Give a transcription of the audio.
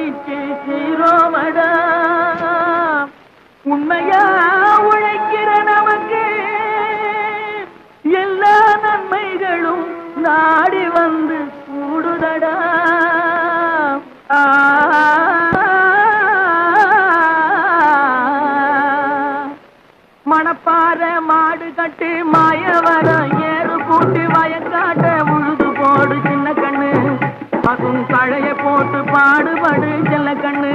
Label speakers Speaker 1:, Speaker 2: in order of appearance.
Speaker 1: மகிழ்ச்சி சீரோமடா. உண்மையா உழைக்கிற நமக்கு எல்லா நன்மைகளும் நாடி வந்து கூடுதடா. மணப்பாற மாடு கட்டு மாயவரம் ஏறு கூட்டி வயக்காட்ட உழுது போடு சின்ன கண்ணு. பசும் கழைய போட்டு பாடுபடு செல்ல கண்ணு.